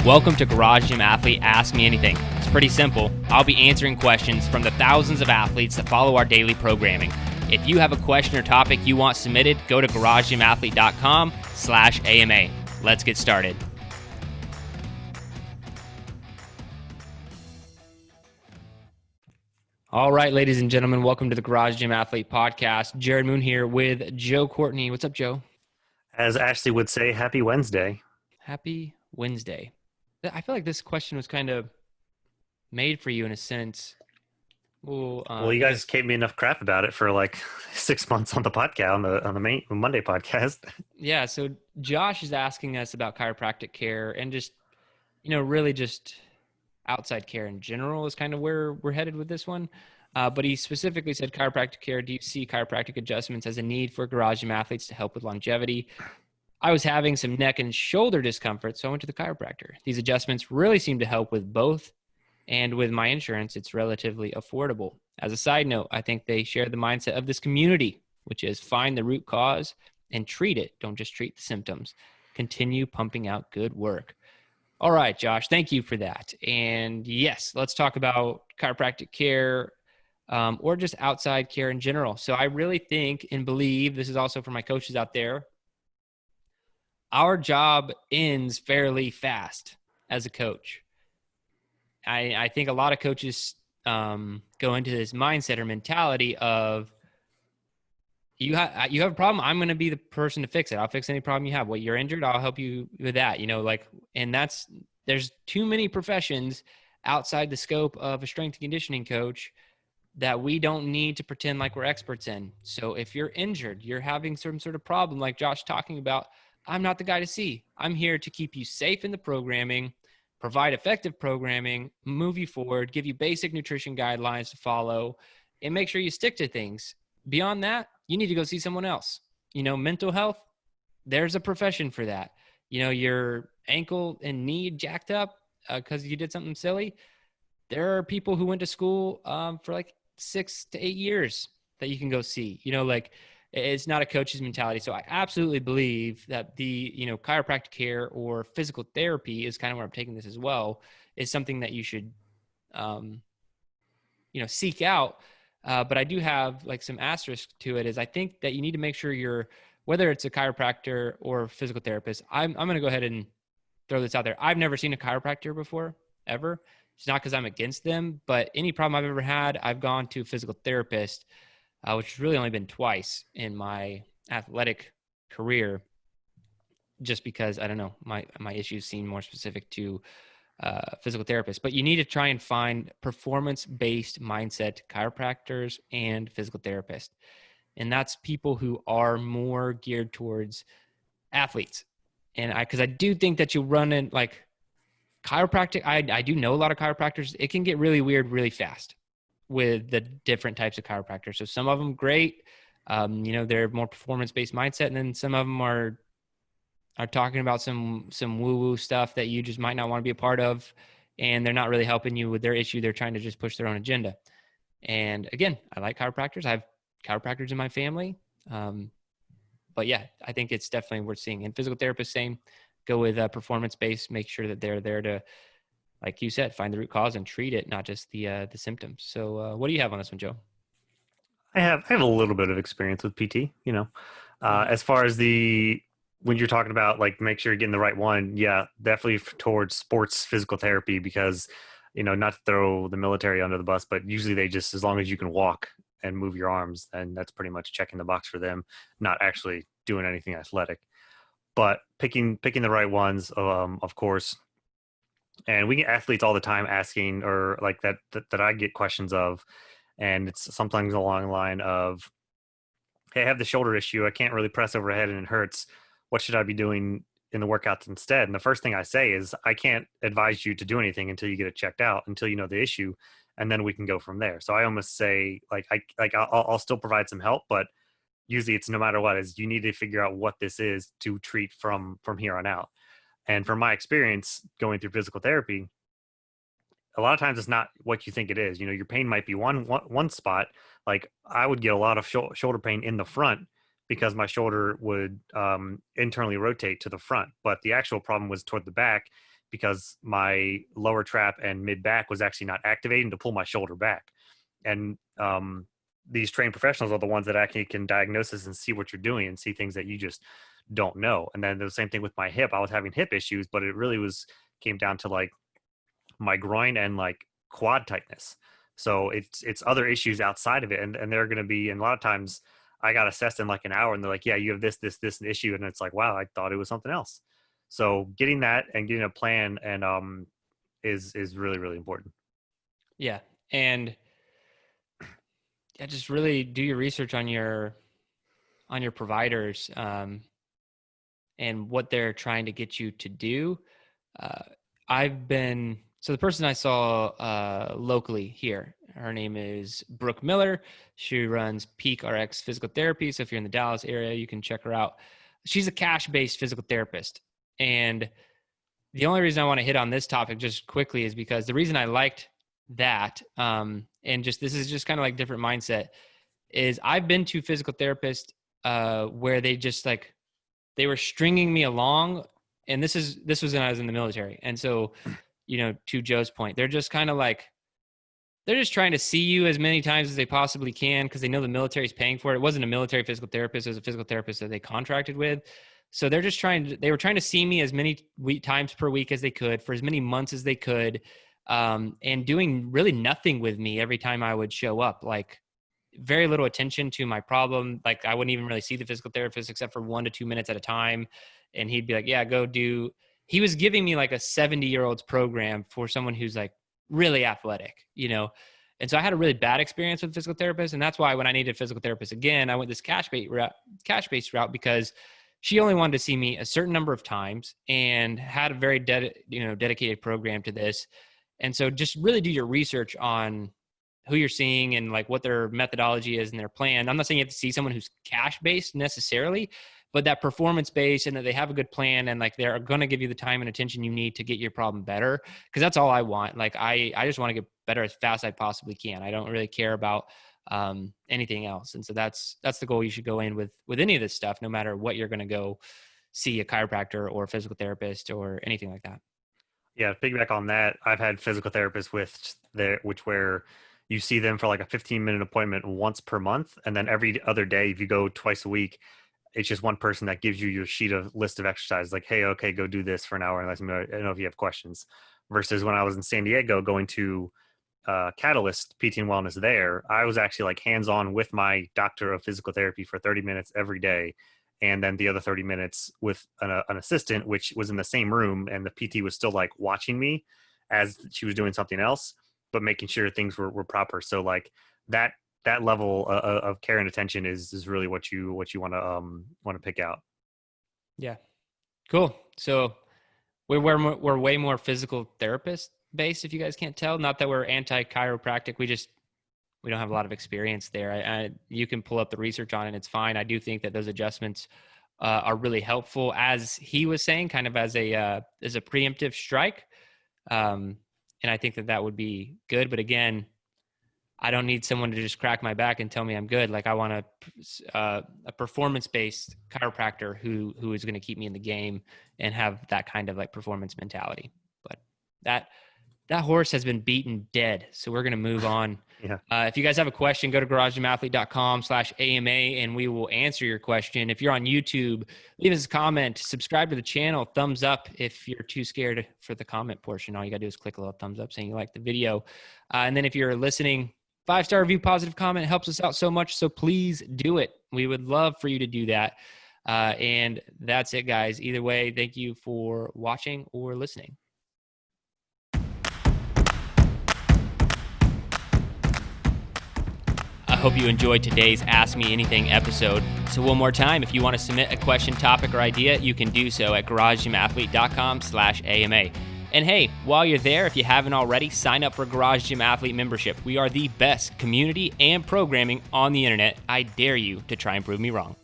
Welcome to Garage Gym Athlete Ask Me Anything. It's pretty simple. I'll be answering questions from the thousands of athletes that follow our daily programming. If you have a question or topic you want submitted, go to garagegymathlete.com/AMA. Let's get started. All right, ladies and gentlemen, welcome to the Garage Gym Athlete Podcast. Jerred Moon here with Joe Courtney. What's up, Joe? As Ashley would say, happy Wednesday. Happy Wednesday. I feel like this question was kind of made for you in a sense. Well, you guys gave me enough crap about it for like 6 months on the podcast, on the main Monday podcast. Yeah, so Josh is asking us about chiropractic care and just, really just outside care in general is kind of where we're headed with this one. But he specifically said, chiropractic care, do you see chiropractic adjustments as a need for garage gym athletes to help with longevity? I was having some neck and shoulder discomfort, so I went to the chiropractor. These adjustments really seem to help with both, and with my insurance, it's relatively affordable. As a side note, I think they share the mindset of this community, which is find the root cause and treat it. Don't just treat the symptoms. Continue pumping out good work. All right, Josh, thank you for that. And yes, let's talk about chiropractic care or just outside care in general. So I really think and believe, this is also for my coaches out there, our job ends fairly fast as a coach. I think a lot of coaches go into this mindset or mentality of you have a problem, I'm going to be the person to fix it. I'll fix any problem you have. Well, you're injured, I'll help you with that. And there's too many professions outside the scope of a strength and conditioning coach that we don't need to pretend like we're experts in. So if you're injured, you're having some sort of problem like Josh talking about, I'm not the guy to see. I'm here to keep you safe in the programming, provide effective programming, move you forward, give you basic nutrition guidelines to follow, and make sure you stick to things. Beyond that, you need to go see someone else. Mental health, there's a profession for that. Your ankle and knee jacked up because you did something silly. There are people who went to school for like 6 to 8 years that you can go see. It's not a coach's mentality. So I absolutely believe that the, chiropractic care or physical therapy is kind of where I'm taking this as well, is something that you should, seek out. But I do have like some asterisk to it, is I think that you need to make sure whether it's a chiropractor or physical therapist, I'm going to go ahead and throw this out there. I've never seen a chiropractor before, ever. It's not because I'm against them, but any problem I've ever had, I've gone to a physical therapist, which has really only been twice in my athletic career, just because, I don't know, my issues seem more specific to physical therapists. But you need to try and find performance-based mindset chiropractors and physical therapists. And that's people who are more geared towards athletes. And because I do think that you run in like chiropractic, I do know a lot of chiropractors. It can get really weird really fast with the different types of chiropractors. So some of them great, they're more performance-based mindset. And then some of them are talking about some woo-woo stuff that you just might not want to be a part of. And they're not really helping you with their issue. They're trying to just push their own agenda. And again, I like chiropractors. I have chiropractors in my family. But yeah, I think it's definitely worth seeing. And physical therapists, same, go with performance-based, make sure that they're there to, like you said, find the root cause and treat it, not just the symptoms. So what do you have on this one, Joe? I have a little bit of experience with PT, as far as when you're talking about like, make sure you're getting the right one. Yeah, definitely towards sports physical therapy, because, not to throw the military under the bus, but usually they just, as long as you can walk and move your arms, then that's pretty much checking the box for them, not actually doing anything athletic, but picking the right ones, of course. And we get athletes all the time asking, or like that I get questions of, and it's sometimes along the line of, hey, I have the shoulder issue. I can't really press overhead and it hurts. What should I be doing in the workouts instead? And the first thing I say is, I can't advise you to do anything until you get it checked out, until you know the issue, and then we can go from there. So I almost say, I'll still provide some help, but usually it's no matter what, is you need to figure out what this is to treat from here on out. And from my experience going through physical therapy, a lot of times it's not what you think it is. Your pain might be one spot. Like I would get a lot of shoulder pain in the front because my shoulder would internally rotate to the front, but the actual problem was toward the back because my lower trap and mid back was actually not activating to pull my shoulder back. And these trained professionals are the ones that actually can diagnose this and see what you're doing and see things that you just don't know. And then the same thing with my hip. I was having hip issues, but it really came down to like my groin and like quad tightness. So it's other issues outside of it. And they're going to be, and a lot of times I got assessed in like an hour and they're like, yeah, you have this issue. And it's like, wow, I thought it was something else. So getting that and getting a plan and is really, really important. Yeah. And just really do your research on your providers and what they're trying to get you to do. So the person I saw locally here, her name is Brooke Miller. She runs Peak RX Physical Therapy. So if you're in the Dallas area, you can check her out. She's a cash-based physical therapist. And the only reason I want to hit on this topic just quickly is because the reason I liked that, and just this is just kind of like different mindset, is I've been to physical therapists where they just like, they were stringing me along. And this was when I was in the military. And so, to Joe's point, they're just kind of like, they're just trying to see you as many times as they possibly can because they know the military is paying for it. It wasn't a military physical therapist. It was a physical therapist that they contracted with. So they're just they were trying to see me as many times per week as they could for as many months as they could, and doing really nothing with me every time I would show up. Like very little attention to my problem. Like I wouldn't even really see the physical therapist except for 1 to 2 minutes at a time. And he'd be like, yeah, go do. He was giving me like a 70-year-old's program for someone who's like really athletic, And so I had a really bad experience with physical therapists. And that's why when I needed a physical therapist again, I went this cash-based route because she only wanted to see me a certain number of times and had a very dedicated program to this. And so just really do your research on who you're seeing and like what their methodology is and their plan. I'm not saying you have to see someone who's cash-based necessarily, but that performance-based and that they have a good plan and like they're going to give you the time and attention you need to get your problem better. Cause that's all I want. Like I just want to get better as fast as I possibly can. I don't really care about anything else. And so that's the goal you should go in with any of this stuff, no matter what you're going to go see a chiropractor or a physical therapist or anything like that. Yeah. Piggyback on that. I've had physical therapists where you see them for like a 15-minute appointment once per month. And then every other day, if you go twice a week, it's just one person that gives you your list of exercises like, hey, okay, go do this for an hour and let me know if you have questions. Versus when I was in San Diego going to Catalyst PT and Wellness there, I was actually like hands-on with my doctor of physical therapy for 30 minutes every day. And then the other 30 minutes with an assistant, which was in the same room. And the PT was still like watching me as she was doing something else, but making sure things were proper. So like that level of care and attention is really what you want to pick out. Yeah. Cool. So we're way more physical therapist based, if you guys can't tell. Not that we're anti-chiropractic. We don't have a lot of experience there. You can pull up the research on it. It's fine. I do think that those adjustments are really helpful, as he was saying, kind of as a preemptive strike. And I think that would be good. But again, I don't need someone to just crack my back and tell me I'm good. Like I want a performance-based chiropractor who is going to keep me in the game and have that kind of like performance mentality. But that horse has been beaten dead. So we're going to move on. Yeah. If you guys have a question, go to garagegymathlete.com/AMA and we will answer your question. If you're on YouTube, leave us a comment, subscribe to the channel, thumbs up. If you're too scared for the comment portion, all you gotta do is click a little thumbs up saying you like the video. And then if you're listening, 5-star review, positive comment, helps us out so much. So please do it. We would love for you to do that. And that's it, guys. Either way, thank you for watching or listening. I hope you enjoyed today's Ask Me Anything episode. So one more time, if you want to submit a question, topic, or idea, you can do so at garagegymathlete.com/AMA. And hey, while you're there, if you haven't already, sign up for Garage Gym Athlete membership. We are the best community and programming on the internet. I dare you to try and prove me wrong.